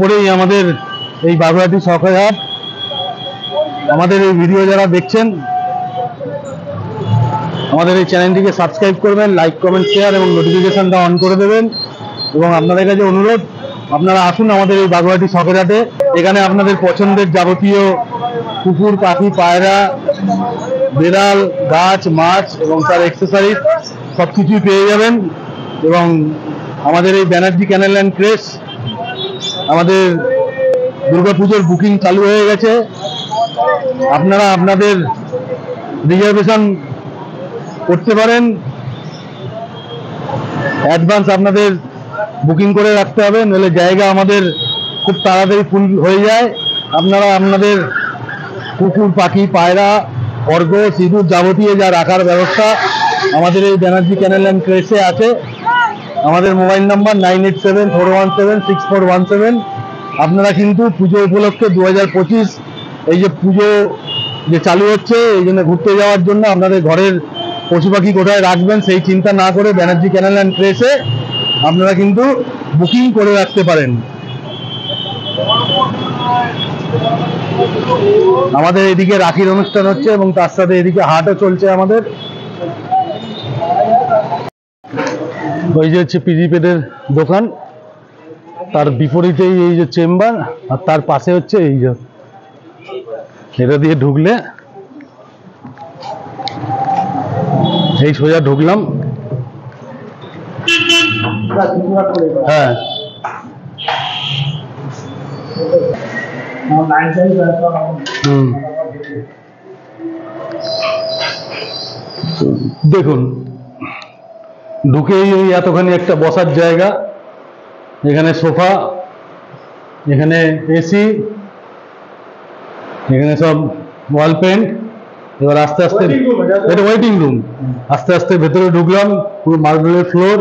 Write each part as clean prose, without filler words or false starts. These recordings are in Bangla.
পরেই আমাদের এই বাগুইআটি সরকারি হাট। আমাদের এই ভিডিও যারা দেখছেন আমাদের এই চ্যানেলটিকে সাবস্ক্রাইব করবেন, লাইক কমেন্ট শেয়ার এবং নোটিফিকেশনটা অন করে দেবেন। এবং আপনাদের কাছে অনুরোধ, আপনারা আসুন আমাদের এই বাগুইআটি সরকারি হাটে। এখানে আপনাদের পছন্দের যাবতীয় কুকুর, পাখি, পায়রা, বিড়াল, গাছ, মাছ এবং তার অ্যাক্সেসরিজ সবকিছুই পেয়ে যাবেন। এবং আমাদের এই ব্যানার্জি ক্যানেল অ্যান্ড ক্রেস আমাদের দুর্গাপুজোর বুকিং চালু হয়ে গেছে। আপনারা আপনাদের রিজার্ভেশন করতে পারেন, অ্যাডভান্স আপনাদের বুকিং করে রাখতে হবে, নইলে জায়গা আমাদের খুব তাড়াতাড়ি ফুল হয়ে যায়। আপনারা আপনাদের কুকুর, পাখি, পায়রা, খরগ, সিঁদুর যাবতীয় যা রাখার ব্যবস্থা আমাদের এই ব্যানার্জি ক্যানেল অ্যান্ড ক্রেসে আছে। আমাদের মোবাইল নাম্বার 9874176417। আপনারা কিন্তু পুজো উপলক্ষে 2025 এই যে পুজো যে চালু হচ্ছে, এই জন্য ঘুরতে যাওয়ার জন্য আপনাদের ঘরের পশু পাখি কোথায় রাখবেন সেই চিন্তা না করে ব্যানার্জি ক্যানেল অ্যান্ড ক্রেসে আপনারা কিন্তু বুকিং করে রাখতে পারেন। আমাদের এদিকে রাখির অনুষ্ঠান হচ্ছে এবং তার সাথে এদিকে হাটও চলছে আমাদের। ওই যে হচ্ছে পিজি পেটের দোকান, তার বিপরীতেই এই যে চেম্বার, আর তার পাশে হচ্ছে এই যে, এটা দিয়ে ঢুকলে এই সোজা ঢুকলাম। হ্যাঁ, দেখুন ঢুকেই ওই এতখানি একটা বসার জায়গা, এখানে সোফা, এখানে এসি, এখানে সব ওয়াল পেন্ট। এবার আস্তে আস্তে এটা ওয়েটিং রুম, আস্তে আস্তে ভেতরে ঢুকলাম, পুরো মার্বেলের ফ্লোর।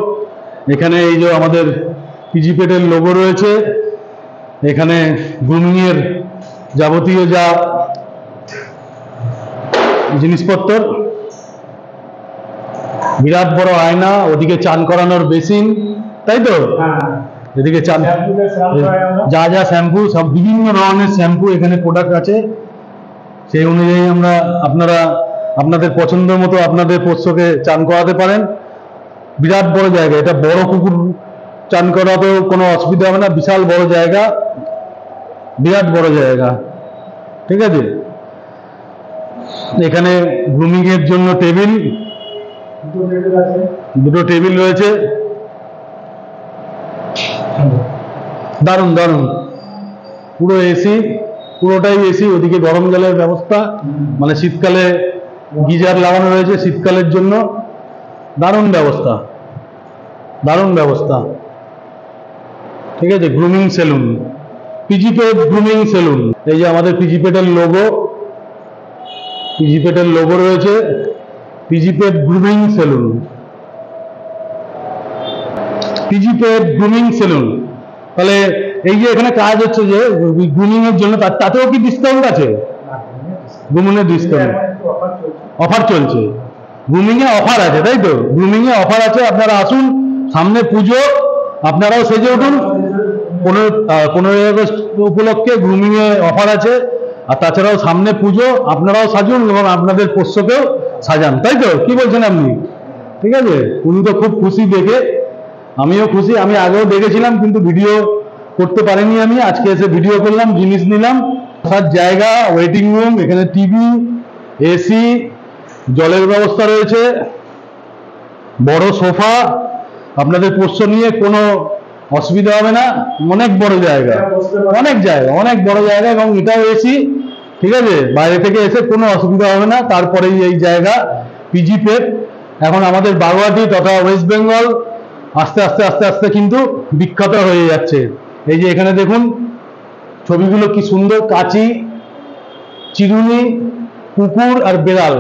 এখানে এই যে আমাদের পিজি পেটের লোগো রয়েছে, এখানে গ্রুমিং এর যাবতীয় যা জিনিসপত্র, বিরাট বড় আয়না, ওদিকে চান করানোর বেসিন, তাই তো? এদিকে চান, যা যা শ্যাম্পু, সব বিভিন্ন ধরনের শ্যাম্পু এখানে প্রোডাক্ট আছে। সেই অনুযায়ী আপনারা আপনাদের পছন্দ মতো আপনাদের পোষ্যকে চান করাতে পারেন। বিরাট বড় জায়গা, এটা বড় কুকুর চান করাতেও কোনো অসুবিধা হবে না, বিশাল বড় জায়গা, বিরাট বড় জায়গা, ঠিক আছে। এখানে গ্রুমিং এর জন্য টেবিল, দুটো টেবিল রয়েছে, দারুণ দারুণ। পুরো এসি, পুরোটাই এসি। ওদিকে গরম জলের ব্যবস্থা, মানে শীতকালে গিজার লাগানো রয়েছে শীতকালের জন্য। দারুণ ব্যবস্থা, দারুণ ব্যবস্থা, ঠিক আছে। গ্রুমিং সেলুন, পিজি পেট গ্রুমিং সেলুন। এই যে আমাদের পিজি পেটের লোগো, পিজি পেটের লোগো রয়েছে, পিজি পেট গ্রুমিং সেলুন, পিজি পেট গ্রুমিং সেলুন। তাহলে এই যে এখানে কাজ হচ্ছে যে গ্রুমিং এর জন্য, তাতেও কি ডিসকাউন্ট আছে? গ্রুমিং এর ডিসকাউন্ট অফার চলছে, গ্রুমিং এ অফার আছে, তাই তো? গ্রুমিং এ অফার আছে, আপনারা আসুন, সামনে পুজো, আপনারাও সেজে উঠুন। 15ই আগস্ট উপলক্ষে গ্রুমিং এ অফার আছে। আর তাছাড়াও সামনে পুজো, আপনারাও সাজুন এবং আপনাদের পোষ্যকেও সাজান, তাই তো? কি বলছেন আপনি? ঠিক আছে, উনি তো খুব খুশি দেখে, আমিও খুশি। আমি আগেও দেখেছিলাম কিন্তু ভিডিও করতে পারিনি, আমি আজকে এসে ভিডিও করলাম, জিনিস নিলাম। বসার জায়গা, ওয়েটিং রুম, এখানে টিভি, এসি, জলের ব্যবস্থা রয়েছে, বড় সোফা। আপনাদের পোষ্য নিয়ে কোনো অসুবিধা হবে না, অনেক বড় জায়গা, অনেক জায়গা, অনেক বড় জায়গা। এবং এটাও এসি, ঠিক আছে, বাইরে থেকে এসে কোনো অসুবিধা হবে না। তারপরেই এই জায়গা পিজি পেট এখন আমাদের বাগুইআটি তথা ওয়েস্ট বেঙ্গল আস্তে আস্তে আস্তে আস্তে কিন্তু বিখ্যাত হয়ে যাচ্ছে। এই যে এখানে দেখুন ছবিগুলো কি সুন্দর, কাচি, চিরুনি, কুকুর আর বেড়াল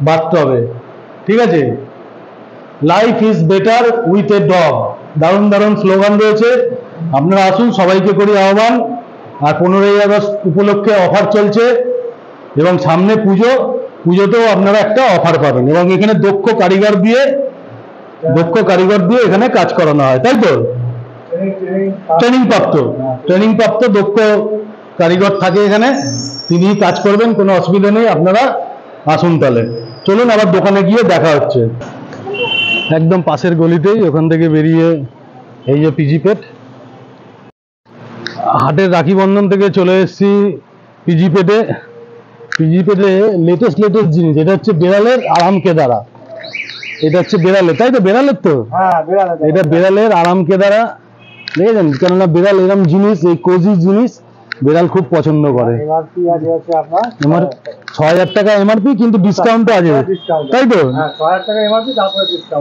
বাথটবে, ঠিক আছে। Life is better with a dog, দারুণ দারুণ স্লোগান রয়েছে। আপনারা আসুন, সবাইকে করি আহ্বান। আর 15ই আগস্ট উপলক্ষে অফার চলছে এবং সামনে পুজো, পুজোতেও আপনারা একটা অফার পাবেন। এবং এখানে দক্ষ কারিগর দিয়ে এখানে কাজ করানো হয়, তাই তো? ট্রেনিং প্রাপ্ত দক্ষ কারিগর থাকে এখানে, তিনি কাজ করবেন, কোনো অসুবিধা নেই। আপনারা আসুন তাহলে, চলুন আবার দোকানে গিয়ে দেখা হচ্ছে। একদম পাশের গলিতেই, ওখান থেকে বেরিয়ে এই যে পিজি পেট। হাটের রাখি বন্ধন থেকে চলে এসেছি পিজি পেটে। পিজি পেটে লেটেস্ট জিনিস, এটা হচ্ছে বেড়ালের আরাম কেদারা। এটা হচ্ছে বেড়ালের, তাই তো? বেড়ালের তো, এটা বেড়ালের আরাম কেদারা, দেখেছেন? কেননা বেড়াল এরম জিনিস, এই কোজি জিনিস বেড়াল খুব পছন্দ করে। আমার ৬,০০০ টাকা এমআরপি, কিন্তু ডিসকাউন্ট আছে, তাই তো?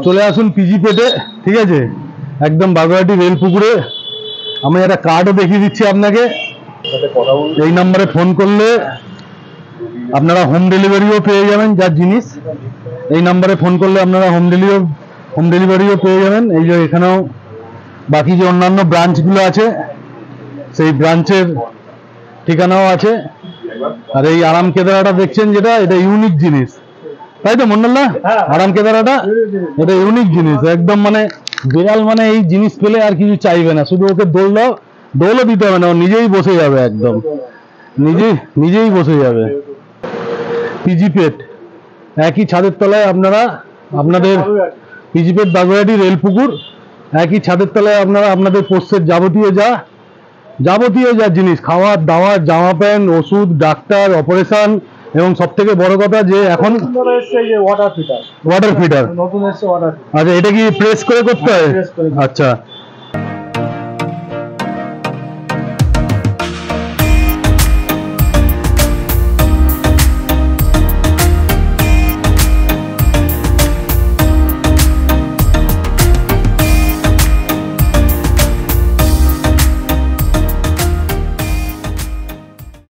চলে আসুন পিজি পেটে, ঠিক আছে? একদম বাগুইআটি রেল পুকুরে। আমি একটা কার্ডও দেখিয়ে দিচ্ছি আপনাকে। এই নম্বরে ফোন করলে আপনারা হোম ডেলিভারিও পেয়ে যাবেন, যার জিনিস। এই নম্বরে ফোন করলে আপনারা হোম ডেলিভারিও পেয়ে যাবেন। এই যে এখানেও বাকি যে অন্যান্য ব্রাঞ্চগুলো আছে, সেই ব্রাঞ্চের ঠিকানাও আছে। আর এই আরাম কেদারাটা দেখছেন যেটা, এটা ইউনিক জিনিস, তাই তো মন্ডলদা? আরাম কেদারাটা এটা ইউনিক জিনিস একদম, মানে বিড়াল মানে এই জিনিস পেলে আর কিছু চাইবে না, শুধু ওকে দোলও দিতে হবে না, ও নিজেই বসে যাবে, একদম নিজেই বসে যাবে। পিজি পেট, একই ছাদের তলায় আপনারা আপনাদের পিজি পেট বাগুইআটি রেল পুকুর, একই ছাদের তলায় আপনারা আপনাদের পোষ্যের যাবতীয় যা জিনিস, খাওয়ার দাওয়ার, জামা প্যান্ট, ওষুধ, ডাক্তার, অপারেশন, এবং সব থেকে বড় কথা যে এখন ওয়াটার ফিটার। আচ্ছা, এটা কি প্রেস করে করতে হয়? আচ্ছা,